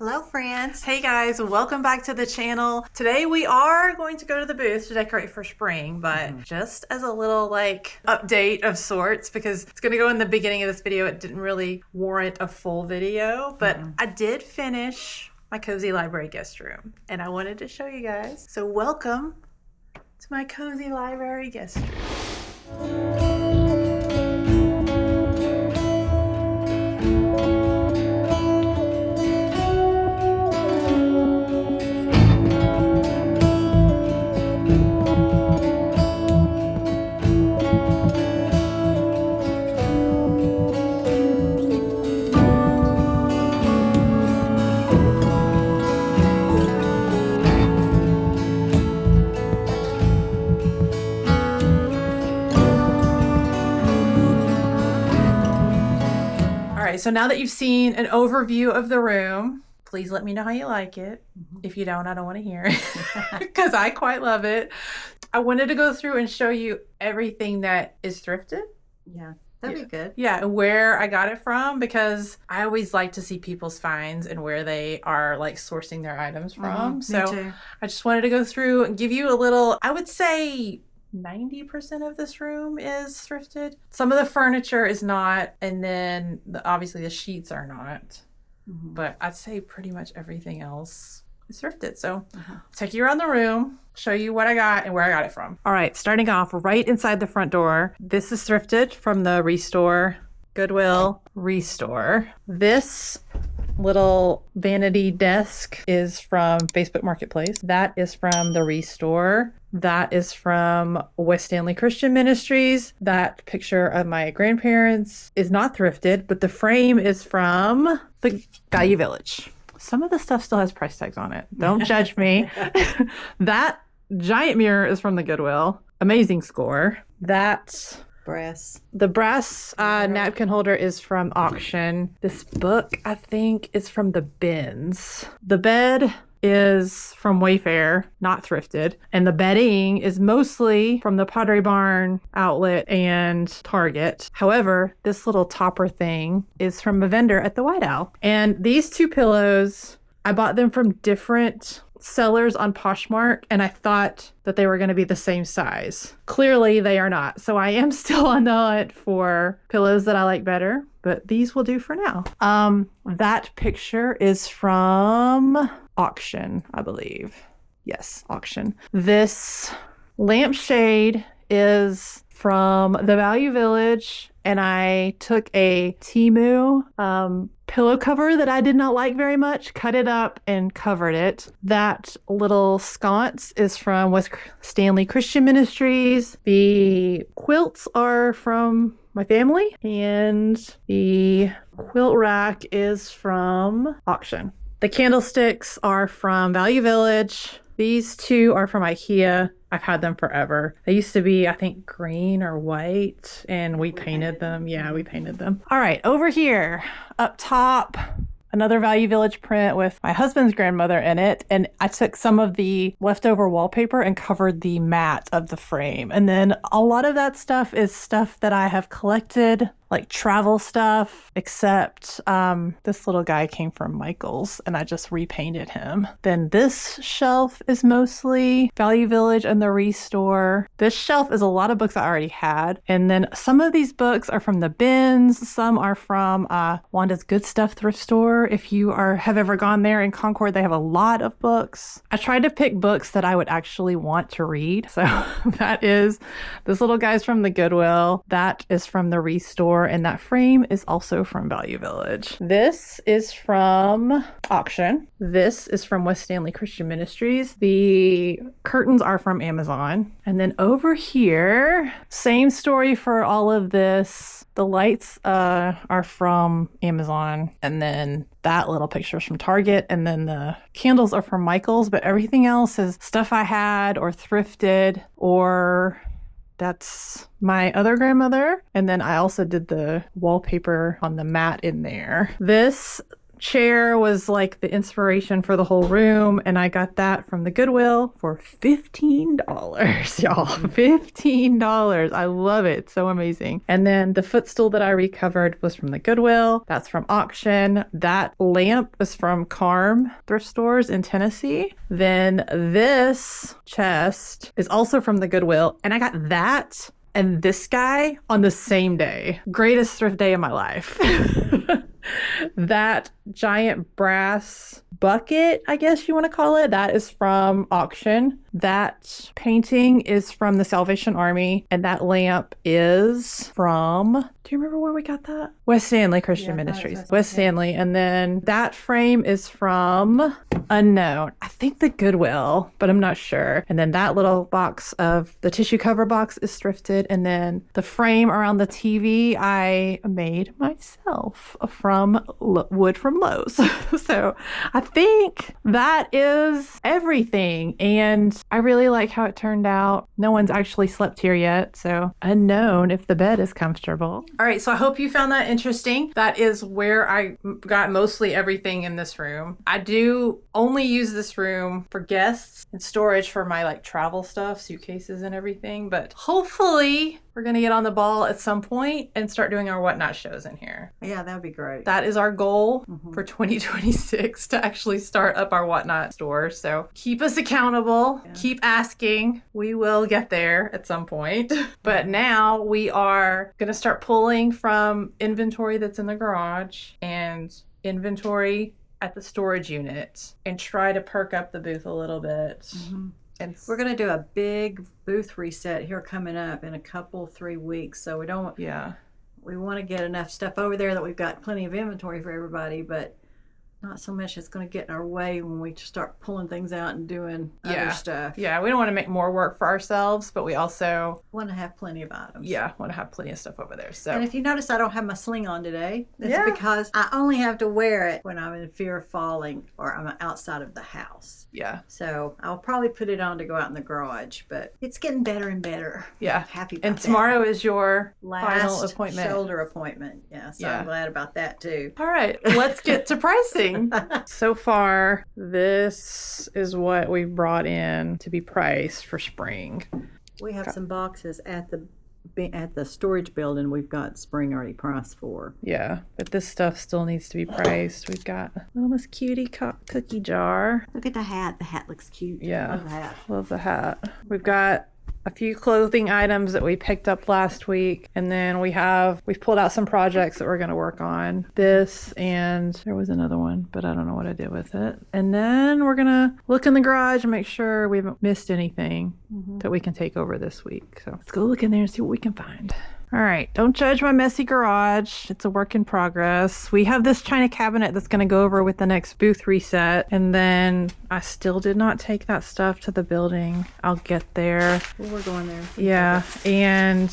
Hello friends. Hey guys, welcome back to the channel. Today we are going to go to the booth to decorate for spring, but just as a little update of sorts, because it's going to go in the beginning of this video. It didn't really warrant a full video, but I did finish my cozy library guest room and I wanted to show you guys. So welcome to my cozy library guest room. So now that you've seen an overview of the room, please let me know how you like it. If you don't, I don't want to hear it because I quite love it. I wanted to go through and show you everything that is thrifted. Yeah, that'd be good. Yeah, and where I got it from, because I always like to see people's finds and where they are sourcing their items from. So I just wanted to go through and give you a little, I would say 90% of this room is thrifted. Some of the furniture is not, and then obviously the sheets are not. But I'd say pretty much everything else is thrifted. So I'll take you around the room, show you what I got and where I got it from. All right, starting off right inside the front door. This is thrifted from the Restore, Goodwill Restore. This little vanity desk is from Facebook Marketplace. That is from the Restore. That is from West Stanley Christian Ministries. That picture of my grandparents is not thrifted, but the frame is from the Value Village. Some of the stuff still has price tags on it. Don't judge me. That giant mirror is from the Goodwill. Amazing score. The brass napkin holder is from auction. This book, I think, is from the bins. The bed is from Wayfair, not thrifted. And the bedding is mostly from the Pottery Barn outlet and Target. However, this little topper thing is from a vendor at the White Owl. And these two pillows, I bought them from different sellers on Poshmark, and I thought that they were going to be the same size. Clearly they are not. So I am still on the hunt for pillows that I like better, but these will do for now. That picture is from auction, I believe. Yes, auction. This lampshade is from the Value Village, and I took a Temu pillow cover that I did not like very much, cut it up and covered it. That little sconce is from West Stanley Christian Ministries. The quilts are from my family, and the quilt rack is from auction. The candlesticks are from Value Village. These two are from IKEA. I've had them forever. They used to be, I think, green or white, and we painted them. Yeah, we painted them. All right, over here, up top, another Value Village print with my husband's grandmother in it. And I took some of the leftover wallpaper and covered the mat of the frame. And then a lot of that stuff is stuff that I have collected, like travel stuff, except this little guy came from Michael's and I just repainted him. Then this shelf is mostly Value Village and the Restore. This shelf is a lot of books I already had. And then some of these books are from the bins. Some are from Wanda's Good Stuff thrift store. If you have ever gone there in Concord, they have a lot of books. I tried to pick books that I would actually want to read. So that is, this little guy's from the Goodwill. That is from the Restore. And that frame is also from Value Village. This is from auction. This is from West Stanley Christian Ministries. The curtains are from Amazon. And then over here, same story for all of this. The lights are from Amazon. And then that little picture is from Target. And then the candles are from Michael's. But everything else is stuff I had or thrifted, or that's my other grandmother. And then I also did the wallpaper on the mat in there. This chair was like the inspiration for the whole room, and I got that from the Goodwill for $15, y'all. $15. I love it. It's so amazing. And then the footstool that I recovered was from the Goodwill. That's from auction. That lamp was from Carm thrift stores in Tennessee. Then this chest is also from the Goodwill, and I got that and this guy on the same day. Greatest thrift day of my life. That giant brass bucket, I guess you want to call it, that is from auction. That painting is from the Salvation Army, and that lamp is from, do you remember where we got that? West Stanley Christian Ministries. West Stanley. And then that frame is from unknown. I think the Goodwill, but I'm not sure. And then that little box of the tissue cover box is thrifted. And then the frame around the TV I made myself from wood from Lowe's. So I think that is everything. And I really like how it turned out. No one's actually slept here yet, so unknown if the bed is comfortable. All right, so I hope you found that interesting. That is where I got mostly everything in this room. I do only use this room for guests and storage for my like travel stuff, suitcases and everything, but hopefully we're gonna get on the ball at some point and start doing our whatnot shows in here. Yeah, that would be great. That is our goal for 2026, to actually start up our whatnot store. So keep us accountable, keep asking. We will get there at some point. But now we are gonna start pulling from inventory that's in the garage and inventory at the storage unit and try to perk up the booth a little bit. And we're going to do a big booth reset here coming up in a couple, 3 weeks. So we want to get enough stuff over there that we've got plenty of inventory for everybody, but not so much it's going to get in our way when we start pulling things out and doing other stuff. Yeah, we don't want to make more work for ourselves, but we also want to have plenty of items. Yeah, want to have plenty of stuff over there. So, and if you notice, I don't have my sling on today. That's because I only have to wear it when I'm in fear of falling or I'm outside of the house. Yeah. So I'll probably put it on to go out in the garage, but it's getting better and better. Yeah. Happy about and tomorrow is your final last appointment. Shoulder appointment. Yeah, so I'm glad about that too. All right, let's get to pricing. So far, this is what we've brought in to be priced for spring. We have some boxes at the storage building we've got spring already priced for. Yeah, but this stuff still needs to be priced. We've got a little Miss Cutie cookie jar. Look at the hat. The hat looks cute. Yeah, love the hat. Love the hat. We've got a few clothing items that we picked up last week, and then we've pulled out some projects that we're going to work on. This, and there was another one, but I don't know what I did with it. And then we're going to look in the garage and make sure we haven't missed anything that we can take over this week. So let's go look in there and see what we can find. All right, don't judge my messy garage. It's a work in progress. We have this china cabinet that's going to go over with the next booth reset. And then I still did not take that stuff to the building. I'll get there. Well, we're going there. Yeah, and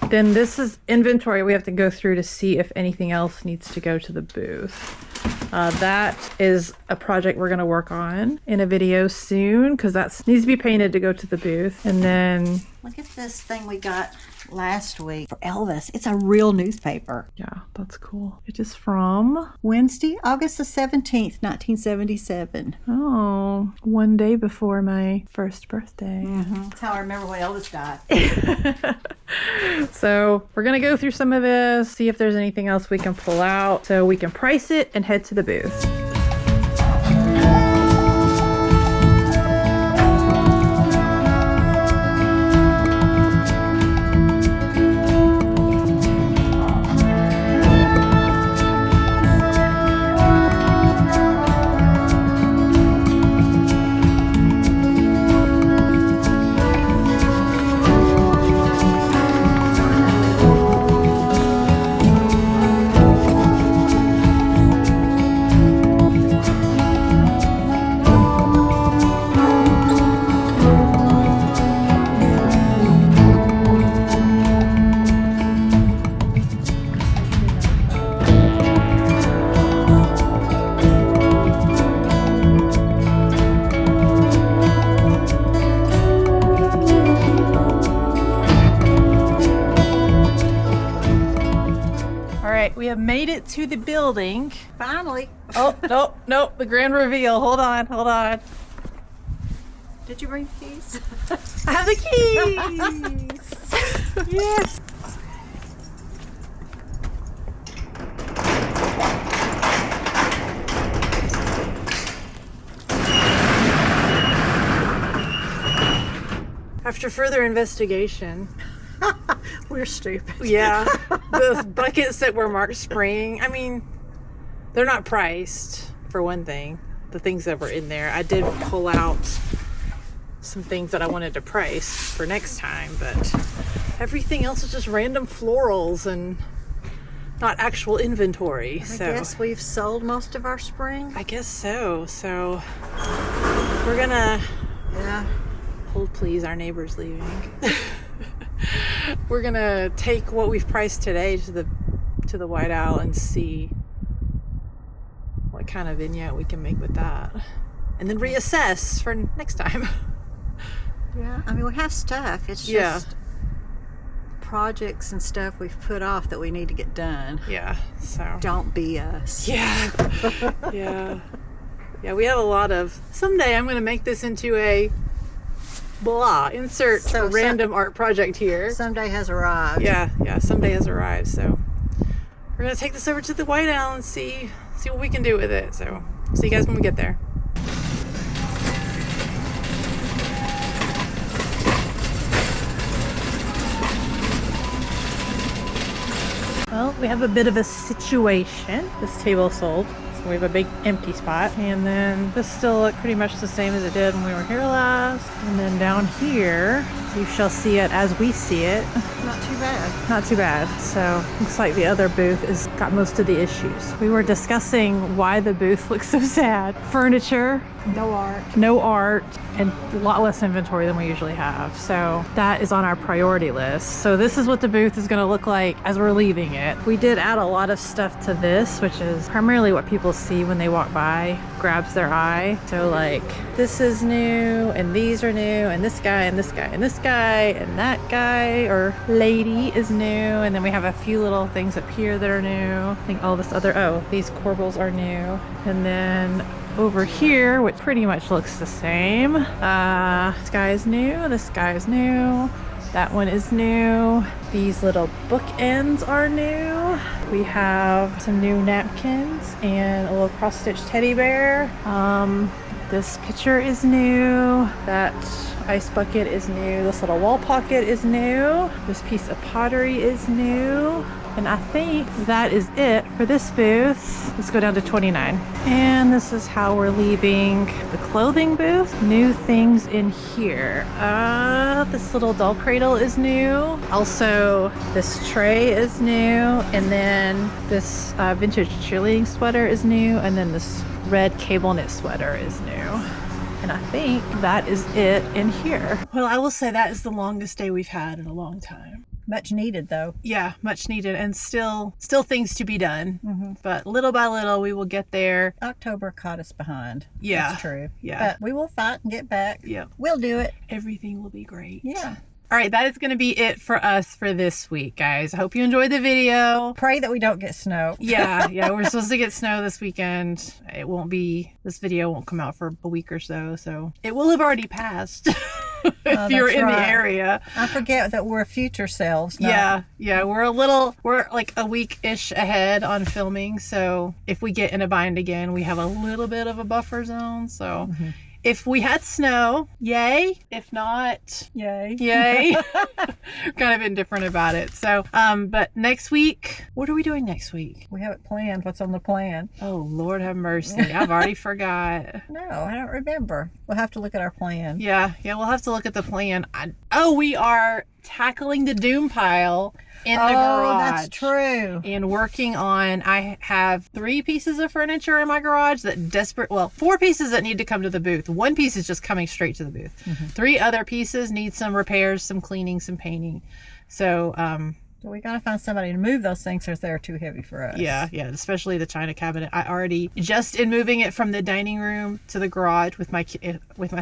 then this is inventory we have to go through to see if anything else needs to go to the booth. That is a project we're going to work on in a video soon because that needs to be painted to go to the booth. And then look at this thing we got last week for Elvis. It's a real newspaper. Yeah, that's cool. It is from Wednesday, August the 17th, 1977. Oh, one day before my first birthday. That's how I remember when Elvis died. So we're going to go through some of this, see if there's anything else we can pull out so we can price it and head to the booth. We have made it to the building. Finally. Oh, nope. The grand reveal. Hold on. Did you bring the keys? I have the keys. Yes. After further investigation, we're stupid. Yeah, the buckets that were marked spring, I mean, they're not priced, for one thing. The things that were in there, I did pull out some things that I wanted to price for next time, but everything else is just random florals and not actual inventory. I guess we've sold most of our spring. I guess so. So we're gonna hold please, our neighbor's leaving. We're gonna take what we've priced today to the White Owl and see what kind of vignette we can make with that, and then reassess for next time. Yeah, I mean, we have stuff. It's just projects and stuff we've put off that we need to get done. Yeah, so don't be us. Yeah. Yeah, we have a lot of. Someday I'm going to make this into a insert a random art project here. Someday has arrived. Yeah, someday has arrived. So we're going to take this over to the White Owl and see what we can do with it. So see you guys when we get there. Well, we have a bit of a situation. This table sold, so we have a big empty spot. And then this still looked pretty much the same as it did when we were here last. And then down here, you shall see it as we see it. Not too bad. Not too bad. So looks like the other booth has got most of the issues. We were discussing why the booth looks so sad. Furniture. No art, and a lot less inventory than we usually have. So that is on our priority list. So this is what the booth is going to look like as we're leaving it. We did add a lot of stuff to this, which is primarily what people see when they walk by, grabs their eye. So like this is new, and these are new, and this guy, and this guy, and this guy, and that guy or lady is new. And then we have a few little things up here that are new. I think all this other, these corbels are new. And then over here, which pretty much looks the same. This guy is new, this guy is new, that one is new. These little bookends are new. We have some new napkins and a little cross-stitch teddy bear. This picture is new. That ice bucket is new. This little wall pocket is new. This piece of pottery is new. And I think that is it for this booth. Let's go down to 29. And this is how we're leaving the clothing booth. New things in here. This little doll cradle is new. Also, this tray is new. And then this vintage cheerleading sweater is new. And then this red cable knit sweater is new. And I think that is it in here. Well, I will say that is the longest day we've had in a long time. Much needed, though. Yeah, much needed, and still things to be done. Mm-hmm. But little by little, we will get there. October caught us behind. Yeah, that's true. Yeah, but we will fight and get back. Yeah, we'll do it. Everything will be great. Yeah. All right, that is going to be it for us for this week, guys. I hope you enjoyed the video. Pray that we don't get snow. Yeah, we're supposed to get snow this weekend. This video won't come out for a week or so, so it will have already passed. If you're in the area. I forget that we're future selves now. Yeah, we're like a week-ish ahead on filming, so if we get in a bind again, we have a little bit of a buffer zone, so if we had snow, yay. If not, yay. Kind of indifferent about it. So, but next week, what are we doing next week? We haven't planned what's on the plan. Oh, Lord have mercy. I've already forgot. No, I don't remember. We'll have to look at our plan. Yeah, we'll have to look at the plan. We are tackling the doom pile in the garage. That's true. And working on, I have 3 pieces of furniture in my garage that 4 pieces that need to come to the booth. 1 piece is just coming straight to the booth. 3 other pieces need some repairs, some cleaning, some painting. So, we gotta find somebody to move those things because they're too heavy for us. Yeah, especially the china cabinet. I already, just in moving it from the dining room to the garage with my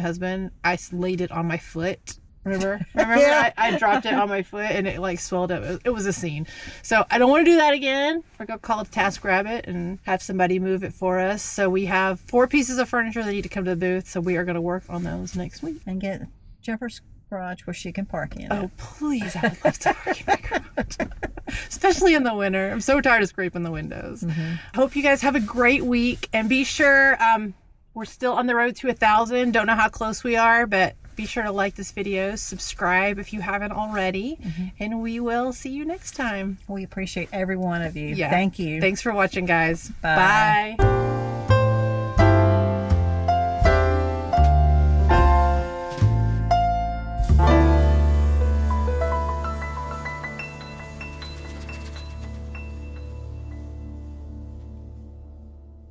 husband, I laid it on my foot Remember when I dropped it on my foot and it like swelled up. It was a scene. So I don't want to do that again. We're going to call it TaskRabbit and have somebody move it for us. So we have 4 pieces of furniture that need to come to the booth. So we are going to work on those next week. And get Jennifer's garage where she can park in. Oh, please. I would love to park in my garage. Especially in the winter. I'm so tired of scraping the windows. Hope you guys have a great week. And be sure, we're still on the road to 1,000. Don't know how close we are, but be sure to like this video, subscribe if you haven't already, and we will see you next time. We appreciate every one of you. Yeah. Thank you. Thanks for watching, guys. Bye. Bye.